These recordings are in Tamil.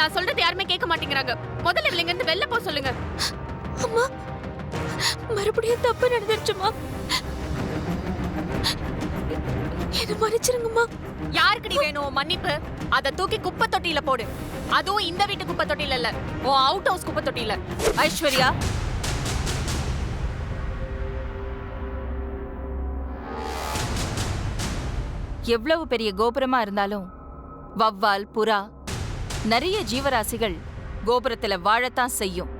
நான் சொல்றது யாருமே கேட்க மாட்டேங்கிறாங்க. முதல்ல இவங்க இருந்து வெளில போ சொல்லுங்க. அம்மா, மறுபடியும் தப்பு நடந்துருச்சுமா. என்ன மன்னிச்சிருங்கம்மா. யாருக்குடி வேணும் மன்னிப்பு? அத தூக்கி குப்பை தொட்டியில போடு. அதுவும் இந்த வீட்டு குப்பை தொட்டியில இல்ல, ஓ அவுட் ஹவுஸ் குப்பை தொட்டியில. ஐஸ்வர்யா, எவ்வளவு பெரிய கோபுரமா இருந்தாலும் வவ்வால், புறா, நிறைய ஜீவராசிகள் கோபுரத்துல வாழத்தான் செய்யும்.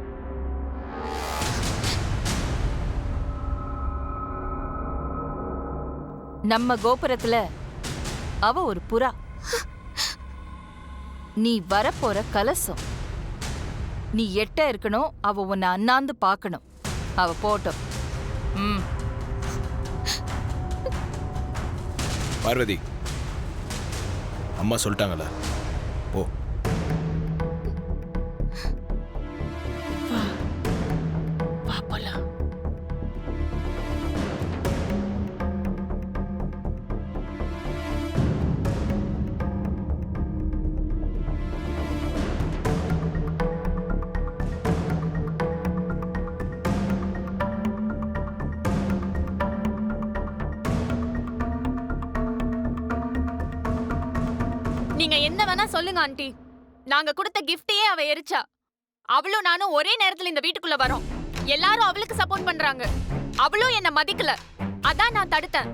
நம்ம கோபுரத்துல அவ ஒரு புறா. நீ வரப்போற கலசம். நீ எட்ட இருக்கணும், அவ உன்னை அண்ணாந்து பார்க்கணும். அவ போட்டோம். பார்வதி, அம்மா சொல்லிட்டாங்களா? போ. நீங்க என்ன வேணா சொல்லுங்க ஆண்டி, நாங்க கொடுத்த கிஃப்டையே அவ எரிச்சா. அவளும் நானும் ஒரே நேரத்துல இந்த வீட்டுக்குள்ள வரோம். எல்லாரும் அவளுக்கு சப்போர்ட் பண்றாங்க. அவளும் என்ன மதிக்கல, அதான் நான் தடுத்தேன்.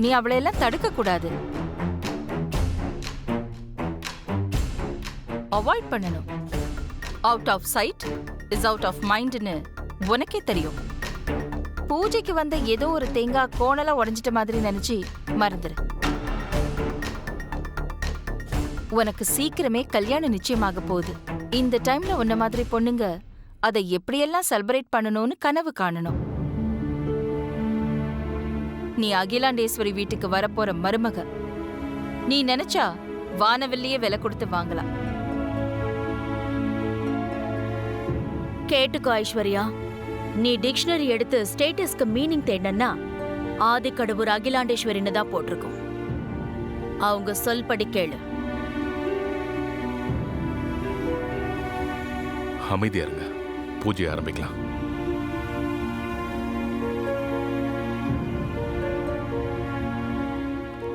நீ அவளை எல்லாம் தடுக்க கூடாது, அவாய்ட் பண்ணணும். Out of sight is out of மைண்ட்னு உனக்கே தெரியும். பூஜைக்கு வந்த ஏதோ ஒரு தேங்காய் கோணலா உடைஞ்சிட்ட மாதிரி நினைச்சு மறந்துரு. உனக்கு சீக்கிரமே கல்யாணம் நிச்சயமாக போகுது. இந்த டைம்ல உன்ன மாதிரி பொண்ணுங்க அதை எப்படியெல்லாம் செலிப்ரேட் பண்ணணும்னு கனவு காணணும். நீ அகிலாண்டேஸ்வரி வீட்டுக்கு வரப்போற மருமக. நீ நினைச்சா வானவில்லையே விலை கொடுத்து வாங்கலாம். கேட்டுக்கோ ஐஸ்வர்யா, நீ டிக்ஷனரி எடுத்து ஸ்டேட்டஸ்க்கு மீனிங் தேடனா ஆதிக்கடவுர் அகிலாண்டேஸ்வரின்னு தான் போட்டிருக்கும். அவங்க சொல்படி கேளு. அமைதியா இருங்க, பூஜை ஆரம்பிக்கலாம்.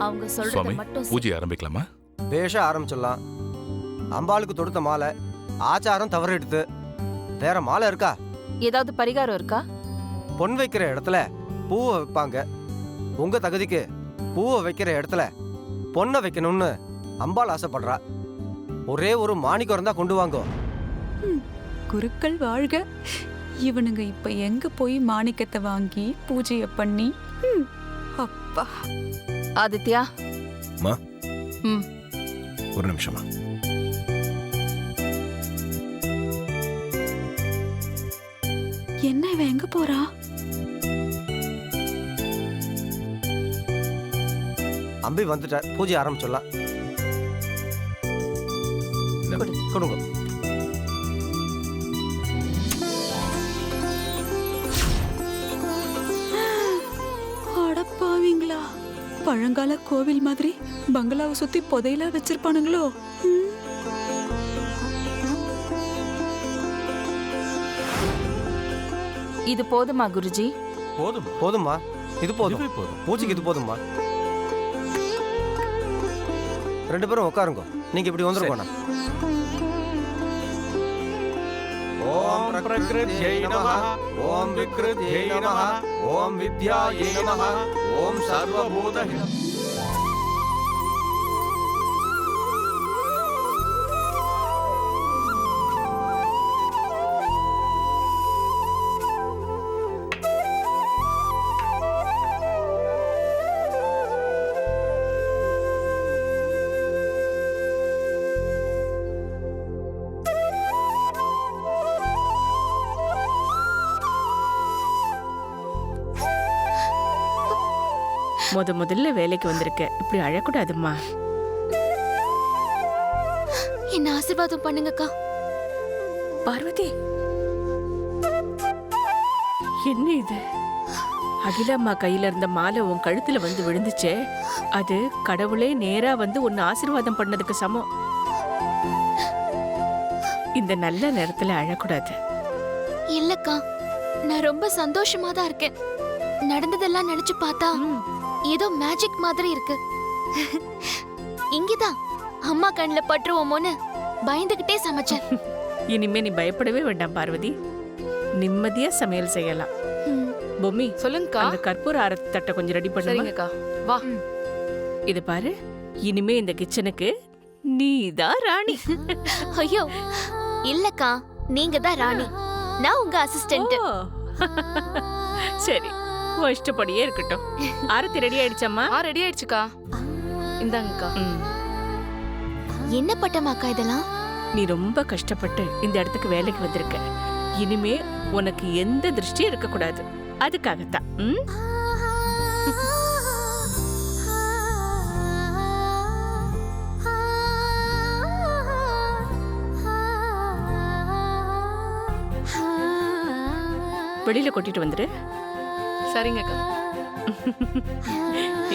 அவங்க சொல்றத சுவாமி, மட்டும் பூஜை ஆரம்பிக்கலாமா? பேஷா ஆரம்பிச்சிடலாம். அம்பாளுக்கு தொடுத்த மாலை ஆச்சாரம் தவறு எடுத்து வேற மாலை இருக்கா? ஏதாவது பரிகாரம் இருக்கா? பொன் வைக்கிற இடத்துல பூவை வைப்பாங்க. உங்க தகுதிக்கு பூவை வைக்கிற இடத்துல பொண்ணை வைக்கணும்னு அம்பாள் ஆசைப்படுறா. ஒரே ஒரு மாணிக்கம் இருந்தா கொண்டு வாங்கோ. குருக்கள் வாழ்க. இவனுங்க இப்ப எங்க போய் மாணிக்கத்தை வாங்கி பூஜைய பண்ணி? அப்பா. ஆதித்யா, மா, ஒரு நிமிஷமா. என்ன இவன் எங்க போறா? அம்பி வந்துட்டார், பூஜை ஆரம்பிச்சிடலாம். கொடுங்க. அடப்பாவீங்களா, பழங்கால கோவில் மாதிரி பங்களாவை சுத்தி புதையலா வச்சிருப்பானுங்களோ? இது போதுமா குருஜி? போதும்மா, இது போதும். பூஜைக்கு இது போதும்மா. ரெண்டு பேரும் உட்காருங்க. நீங்க இப்படி வந்துருக்கோண்ணா. ஓம் பிரகிருத்யை நமஹ, ஓம் விக்ருத்யை நமஹ, ஓம் வித்யாயை நமஹ, ஓம் சர்வபூதஹே. முதல்ல வேலைக்கு வந்திருக்க, இப்படி அழக்கூடாதும்மா. என்ன ஆசீர்வாதம் பண்ணுங்கக்கா. பார்வதி, என்ன இது? அகிலாம்மா கையில இருந்த மாலை உன் கழுத்துல வந்து விழுந்துச்சே, அது கடவுளே நேரா வந்து உன்னை ஆசீர்வாதம் பண்ணதுக்கு சமம். இந்த நல்ல நேரத்துல அழக்கூடாது. இல்லக்கா, நான் ரொம்ப சந்தோஷமா தான் இருக்கேன். நடந்ததெல்லாம் நினைச்சு பார்த்தா ஏதோ மேஜிக் மாதிரி இருக்கு. இங்கதான் அம்மா கண்ணுல பட்டுருவோமோன்னு பயந்துகிட்டே சமைச்சேன். இனிமே நீ பயப்படவே வேண்டாம் பார்வதி. நிம்மதியா சமையல் செய்யலாம். பொம்மி, சொல்லுங்கக்கா. அந்த கற்பூர ஆரத்தி தட்டை கொஞ்சம் ரெடி பண்ணுங்க. சரிங்கக்கா. வா. இது பாரு, இனிமே இந்த கிச்சனுக்கு நீதான் ராணி. ஐயோ இல்லக்கா, நீங்க தான் ராணி, நான் உங்க அசிஸ்டன்ட். ஓ. சரி, உன் இஷ்டப்படியே இருக்கட்டும். ஆரத்தி ரெடி ஆயிடுச்சம்மா? ரெடி ஆயிடுச்சுக்கா. இந்தாங்கக்கா. என்ன பட்டமாக்கா இதெல்லாம்? நீ ரொம்ப கஷ்டப்பட்டு இந்த இடத்துக்கு வேலைக்கு வந்திருக்க. இனிமே உனக்கு எந்த திருஷ்டியும் இருக்கக்கூடாது. அதுக்காகத்தான். வெளியில கொட்டிட்டு வந்துரு. சரிங்கக்கா.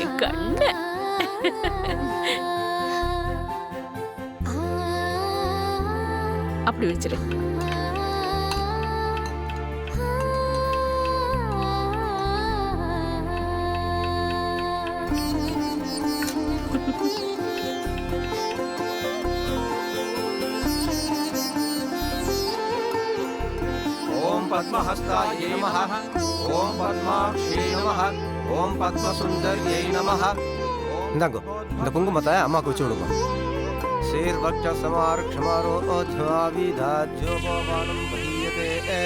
என் கண்ண. அப்படி வச்சிரு. ஓம் பத்மஹஸ்தாயை நமஹ, ஓம் பத்மாக்ஷே நமஹ, ஓம் பத்மசுந்தர்யை நமஹ. இந்தாங்கோ, இந்த குங்குமத்தை அம்மாவுக்கு வச்சு விடுங்க. சீர்வக்ஷ சமார்க்ஷமாரோத்வாவிதாஜ்யோபவானம் பதீயதே.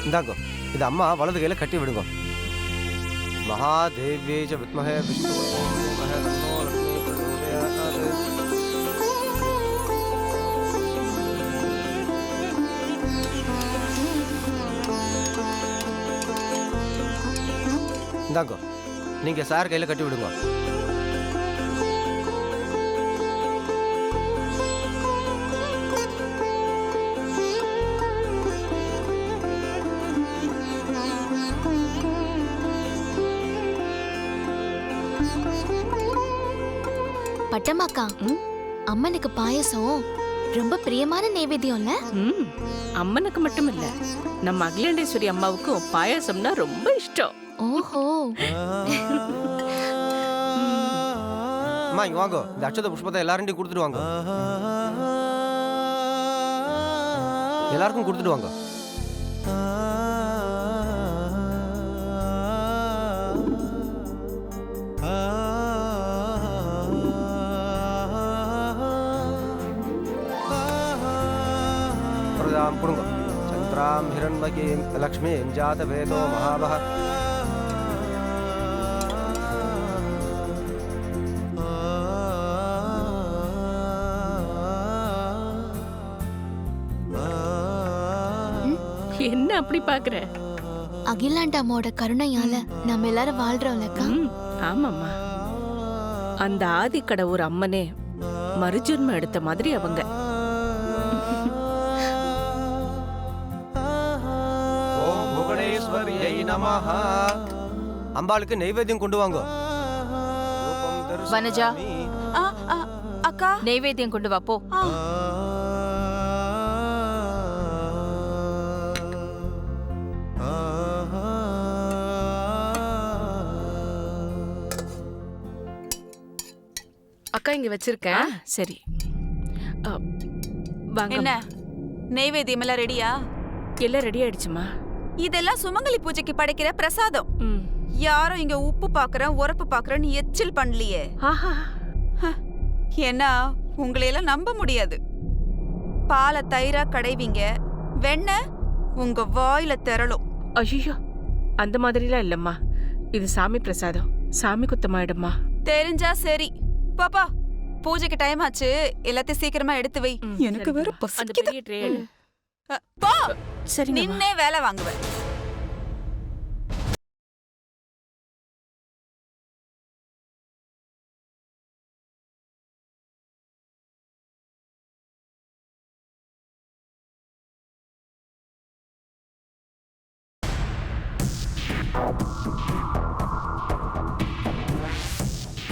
இந்தாங்கோ, இது அம்மா வலது கையில கட்டி விடுங்க. மகாதேவ்யே ச வித்மஹே விஷ்ணுமஹே தன்னோ லக்ஷ்மீ பிரச்சோதயாத். இந்தாங்கோ, நீங்க சார் கையில கட்டி விடுங்க. பட்டமாக்கா, அம்மனுக்கு பாயசம் ரொம்ப பிரியமான நைவேத்தியம்ல. அம்மனுக்கு மட்டும் இல்ல, நம்ம அகிலாண்டேஸ்வரி அம்மாவுக்கும் பாயாசம்னா ரொம்ப இஷ்டம். ஓஹோ. அம்மா இங்க வாங்கோ, இந்த அட்சத புஷ்பத்தை எல்லாரும் கொடுத்துட்டு வாங்க. எல்லாருக்கும் கொடுத்துட்டு வாங்க. பிரதாம் கொடுங்க. சந்திராம் ஹிரண்மயீம் லக்ஷ்மீம் ஜாதவேதோ மகாபஹ. என்ன அப்படி பாக்குற? அகிலாண்டாமோட கருணையால நம்ம எல்லாரும் வாழ்றோம்லக்கா. ஆமாம்மா, அந்த ஆதிக்கடவுர் அம்மனே மறுஜன்மம் எடுத்த மாதிரி அவங்க. ஓம் புவனேஸ்வரியை நமஹ. அம்பாளுக்கு நைவேத்தியம் கொண்டு வாங்க. வனஜா, அக்கா, நெய்வேத்தியம் கொண்டு வா போ. அக்கா இங்க வச்சிருக்கேன். சரி, வாங்க. என்ன நெய்வேத்தியம் எல்லாம் ரெடியா? எல்லாம் ரெடி ஆயிடுச்சுமா. இதெல்லாம் சுமங்கலி பூஜைக்கு படைக்கிற பிரசாதம். ம். யாரும் இங்க உப்பு பாக்குறேன் உரப்பு பாக்குறேன்னு எச்சில் பண்ணலையே. ஆஹா. ஏன்னா உங்களையெல்லாம் நம்ப முடியாது. பாலை தயிரா கடைவீங்க, வெண்ணெய் உங்க வாயில திரளும். ஐயோ, அந்த மாதிரிலாம் இல்லம்மா. இது சாமி பிரசாதம், சாமி குத்தமாயிடும்மா. தெரிஞ்சா சரி. பாப்பா, பூஜைக்கு டைம் ஆச்சு, எல்லாத்தையும் சீக்கிரமா எடுத்து வை. எனக்கு வேற அந்த பசிக்குது. பெரிய ட்ரே போ, சரிங்க நின்னே வேலை வாங்குவேன்.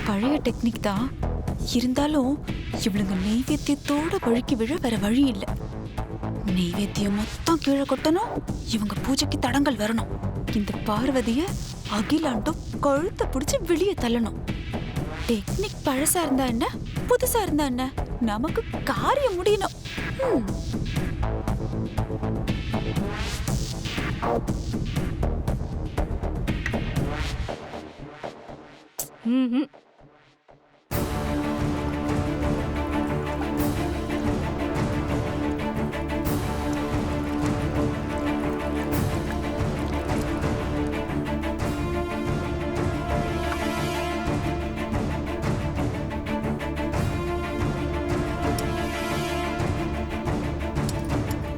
பழைய டெக்னிக் தான் இருந்தாலும் இவளுங்க நெய்வேத்தியத்தோட வழுக்கி விழ வேற வழி இல்ல. நெய்வேத்தியம் மொத்தம் கீழே கொட்டணும், இவங்க பூஜைக்கு தடங்கள் வரணும். இந்த பார்வதிய அகிலாண்டும் கழுத்தை பிடிச்சு வெளியே தள்ளணும். டெக்னிக் பழசா இருந்தா என்ன, புதுசா இருந்தா என்ன, நமக்கு காரியம் முடியணும். ம்.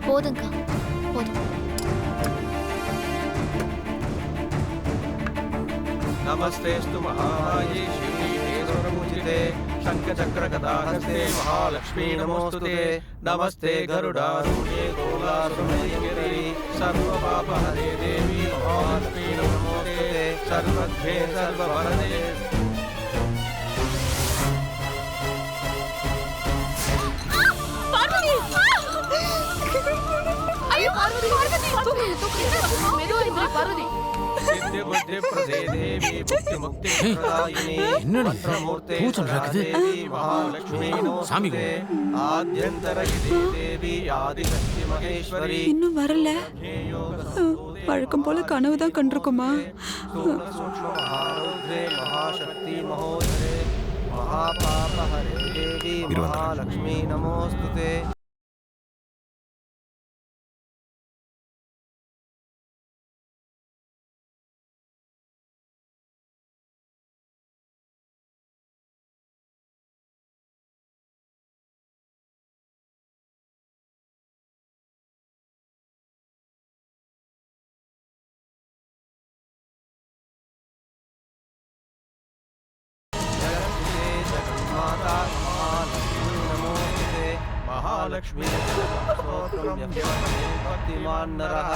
போதுங்கக்கா, போதும். नमस्तेस्तु महामाये श्रीदेवरपूजिते शङ्खचक्रगदाहस्ते महालक्ष्मी नमोस्तुते। नमस्ते गरुडारूढे गोलासुरमयगिरि सर्वपापहरे देवी महालक्ष्मी नमोस्तुते। सर्वज्ञे सर्ववरदे सिद्धि बुद्धि प्रदे देवी मुक्ति मुक्ति प्रदायिनी मंत्रमूर्ते देवी महालक्ष्मी नमोस्तुते। आद्यंतरहिते देवी आदिशक्ति महेश्वरी। இன்னும் வரல. வழக்கம் போல கனவு தான் கண்டிருக்குமா? सूक्ष्म महारौद्रे महाशक्ति महोदरे महापापहरे देवी महालक्ष्मी नमोस्तुते। महालक्ष्मी भक्तिमान नरः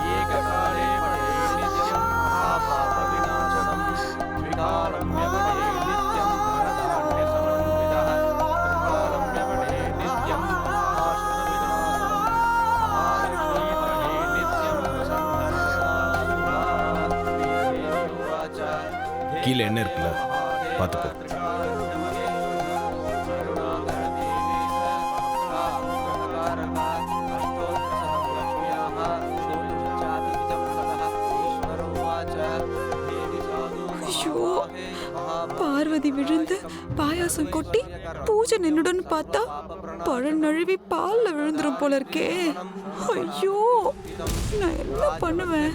एककाले नित्यं महापापविनाशनं त्रिकालम्यवने नित्यं धनधान्यसमन्वितः त्रिकालम्यवने नित्यं महालक्ष्मीवने नित्यं प्रसन्नः। கீழே என்ன இருக்குல்ல பார்த்துக்கோ. ஐயோ, பார்வதி விழுந்து பாயாசம் கொட்டி பூஜை நின்னுடன்னு பார்த்தா பழம் நழுவி பால்ல விழுந்துரும் போல இருக்கே. ஐயோ, நான் என்ன பண்ணுவேன்?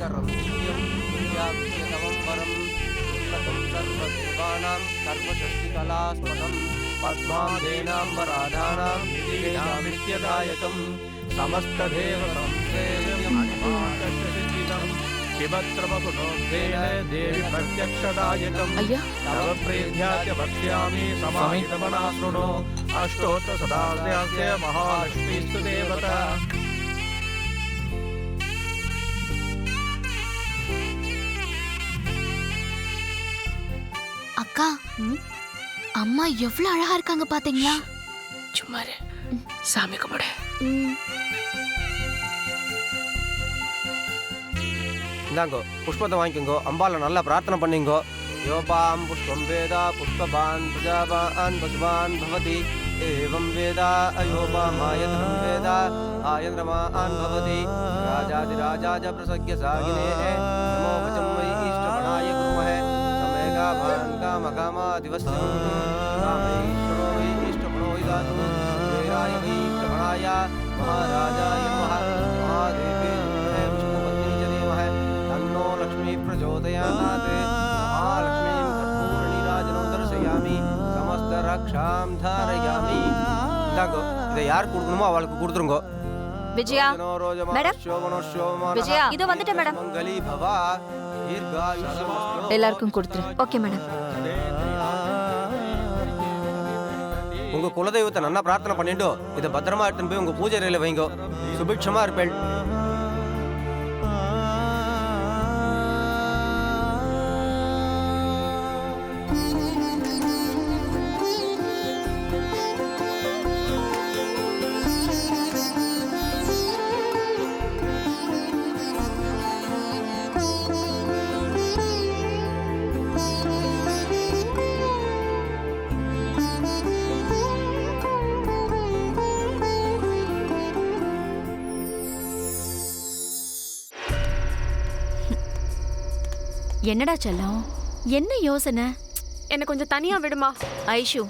सर्वदेवानां सर्वषष्टिकलास्पदं पद्मादेनाम्बराधानां नित्यदायकं समस्तदेव संसेव्यमणिमाकर्षसिद्धिदं किमत्रमपुनोक्तेन देवी प्रत्यक्षदायकं तव प्रेध्यास्य वक्ष्यामि समाहितमना शृणु। अष्टोत्तरशताब्द्यास्य महालक्ष्मीस्तु देवता। அக்கா, அம்மா எவ்வளவு அழகா இருக்காங்க பாத்தீங்களா? சும்மா இரு. சாமி கும்பிடு. இந்தாங்கோ புஷ்பத்தை வாங்கிக்கோங்கோ, அம்பால நல்லா பிரார்த்தனை பண்ணிங்கோ. யோபாம் புஷ்பம் வேதா புஷ்பபான் பிரஜாபான் பசுபான் பவதி ஏவம் வேதா அயோபாமாயத்ரம் வேதா ஆயத்ரமான் பவதி ராஜாதிராஜாஜ பிரசக்ய சாகினே நமோ வச்சம் வை ஈஷ்டபணாய குருமஹே प्रजाभान् कामकामादिवस्यं कामैश्वरो वै इष्टपणो हि दातु वीराय वै इष्टपणाय महाराजाय नमः महादेवे विद्महे विष्णुपत्नी च धीमहि तन्नो लक्ष्मी प्रचोदयात् महालक्ष्मीं कर्पूरनीराजनं दर्शयामि समस्तरक्षां धारयामि இந்தாங்கோ இதை யார் கொடுக்கணுமோ அவளுக்கு கொடுத்துருங்கோ விஜயா மேடம் விஜயா இதோ வந்துட்டேன் மேடம் எல்லாருக்கும் கொடுத்துரு ஓகே மேடம் உங்க குலதெய்வத்தை நல்லா பிரார்த்தனை பண்ணிட்டோ இதை பத்திரமா எடுத்துன்னு போய் உங்க பூஜை அறையில வைங்கோ சுபிட்சமா இருப்பேன் என்னடா செல்லம், என்ன யோசனை? என்ன கொஞ்சம் தனியா விடுமா? ஐஷு,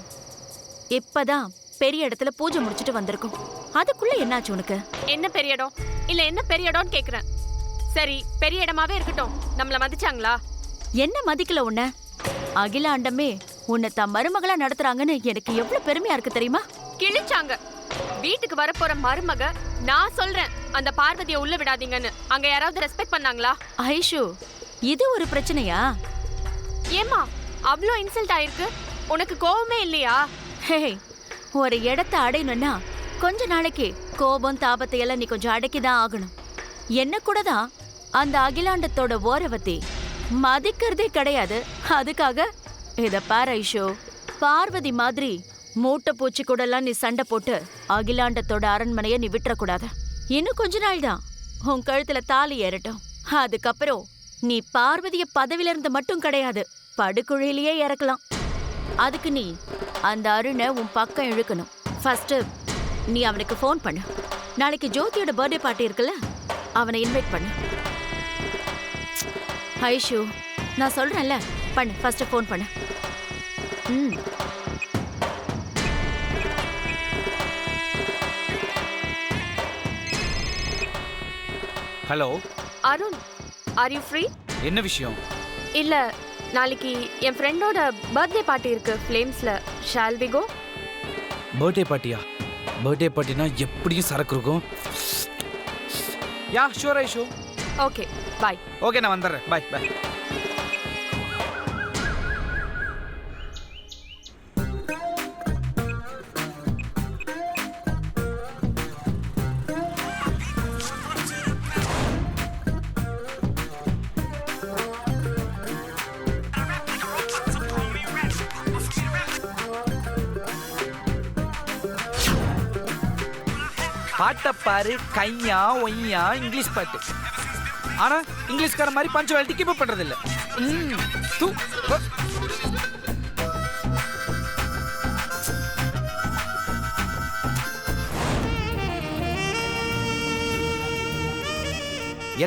இப்பதான் பெரிய இடத்துல பூஜை முடிச்சிட்டு வந்திருக்கோம். அதுக்குள்ள என்னாச்சு உனக்கு? என்ன பெரிய இடம் இல்ல என்ன பெரிய இடம்னு கேக்குறேன். சரி, பெரிய இடமாவே இருக்கட்டும். நம்மள மதிச்சாங்களா? என்ன மதிக்கல உன்ன? அகிலாண்டமே உன்னை தான் மருமகளா நடத்துறாங்கன்னு எனக்கு எவ்வளவு பெருமையா இருக்கு தெரியுமா? கிழிச்சாங்க. வீட்டுக்கு வரப்போற மருமக நான் சொல்றேன் அந்த பார்வதியை உள்ள விடாதீங்கன்னு. அங்க யாராவது ரெஸ்பெக்ட் பண்ணாங்களா? ஐஷு, இது ஒரு பிரச்சனையா? ஏமா அவ்ளோ இன்சல்ட் ஆயிருக்கு? உனக்கு கோவமே இல்லையா? ஹே, ஒரு இடத்தை அடையணும்னா கொஞ்ச நாளைக்கு கோபம் தாபத்தை எல்லாம் நீ கொஞ்சம் அடக்கிதான் ஆகணும். என்ன கூட தான் அந்த அகிலாண்டத்தோட ஓரவத்தி மதிக்கிறதே கிடையாது. அதுக்காக இத பாரு ஐஷோ, பார்வதி மாதிரி மூட்டை பூச்சி கூட எல்லாம் நீ சண்டை போட்டு அகிலாண்டத்தோட அரண்மனைய நீ விட்டுறக்கூடாது. இன்னும் கொஞ்ச நாள் தான் உன் கழுத்துல தாலி ஏறட்டும். அதுக்கப்புறம் நீ பார்வதிய பதவியில இருந்து மட்டும் கிடையாது, படுகுழியிலேயே இறக்கலாம். அதுக்கு நீ அந்த அருணை உன் பக்கம் இழுக்கணும். ஃபர்ஸ்ட் நீ அவனுக்கு ஃபோன் பண்ணு. நாளைக்கு ஜோதியோட பர்த்டே பார்ட்டி இருக்குல்ல, அவனை இன்வைட் பண்ணு. ஐஷு, நான் சொல்றேன்ல, பண்ணு. ஃபர்ஸ்ட் ஃபோன் பண்ணு. Hello Arun, are you free? என்ன விஷயம்? இல்ல, நாளைக்கு என் ஃப்ரெண்டோட பர்த்டே பார்ட்டி இருக்கு ஃப்ளேம்ஸ்ல. Shall we go? பர்த்டே பார்ட்டியா? பர்த்டே பார்ட்டினா எப்படியும் சரக்கு இருக்கும். Yeah sure Aishu. Okay, bye. Okay, நான் வந்துடுறேன். Bye bye. பாட்டை பாரு, கையா ஒய்யா இங்கிலீஷ் பாட்டு. ஆனா இங்கிலீஷ்கார மாதிரி பஞ்சுவாலிட்டி கீப் அப் பண்றது இல்ல.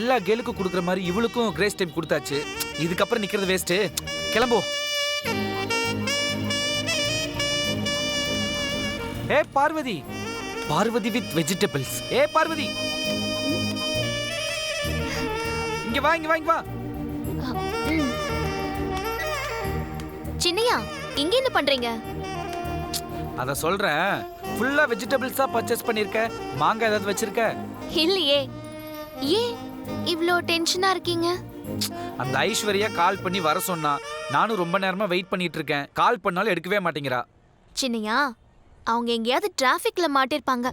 எல்லா கேலுக்கும் கொடுக்குற மாதிரி இவளுக்கும் கிரேஸ் டைம் கொடுத்தாச்சு. இதுக்கப்புறம் நிக்கிறது வேஸ்ட். கிளம்போ. ஏ பார்வதி, பார்வதி வித் வெஜிடபிள்ஸ். ஏ பார்வதி, இங்க வா, இங்க வா, இங்க வா. சின்னையா, இங்க என்ன பண்றீங்க? அத சொல்றேன். ஃபுல்லா வெஜிடபிள்ஸா பர்ச்சேஸ் பண்ணிருக்க. மாங்காய் ஏதாவது வச்சிருக்க? இல்லையே. ஏன் இவ்ளோ டென்ஷனா இருக்கீங்க? அந்த ஐஸ்வர்யா கால் பண்ணி வர சொன்னா. நானும் ரொம்ப நேரமா வெயிட் பண்ணிட்டு இருக்கேன். கால் பண்ணாலும் எடுக்கவே மாட்டேங்கிறா. சின்னையா, அவங்க எங்கேயாவது டிராஃபிக்ல மாட்டிருப்பாங்க.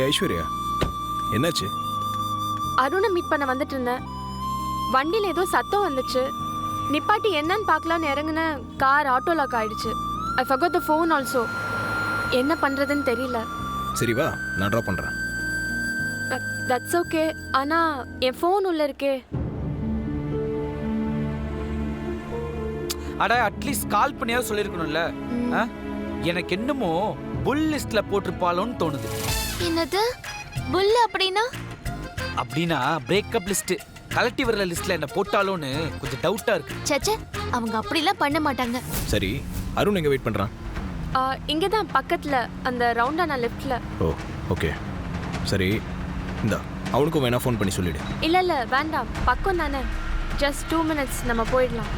ஐஸ்வர்யா, என்னாச்சு? அருணை மீட் பண்ண வந்துட்டு இருந்தேன். வண்டியில ஏதோ சத்தம் வந்துச்சு. நிப்பாட்டி என்னன்னு பார்க்கலான்னு இறங்குன கார் ஆட்டோ லாக் ஆயிடுச்சு. ஐ forgot the phone also. என்ன பண்றதுன்னு தெரியல. சரி வா, நான் ட்ராப் பண்றேன். That's okay. ஆனா என் ஃபோன் உள்ள இருக்கே. அட அட்லீஸ்ட் கால் பண்ணியாவது சொல்லியிருக்கணும்ல. ஆ? எனக்கு என்னமோ புல் லிஸ்ட்ல போட்டிருப்பாளோன்னு தோணுது. என்னது புல் அப்படின்னா? அப்படின்னா பிரேக்கப் லிஸ்ட் கலெக்டிவ் வரல லிஸ்ட்ல என்ன போட்டாலோன்னு கொஞ்சம் டவுட்டா இருக்கு. சச்சே, அவங்க அப்படிலாம் பண்ண மாட்டாங்க. சரி, அருண் எங்க வெயிட் பண்றான்? இங்க தான் பக்கத்துல அந்த ரவுண்டான லெஃப்ட்ல. ஓ ஓகே. சரி, இந்தா அவனுக்கும் வேணா ஃபோன் பண்ணி சொல்லிடு. இல்ல வேண்டாம், பக்கம் தானே. ஜஸ்ட் 2 minutes நம்ம போயிடலாம்.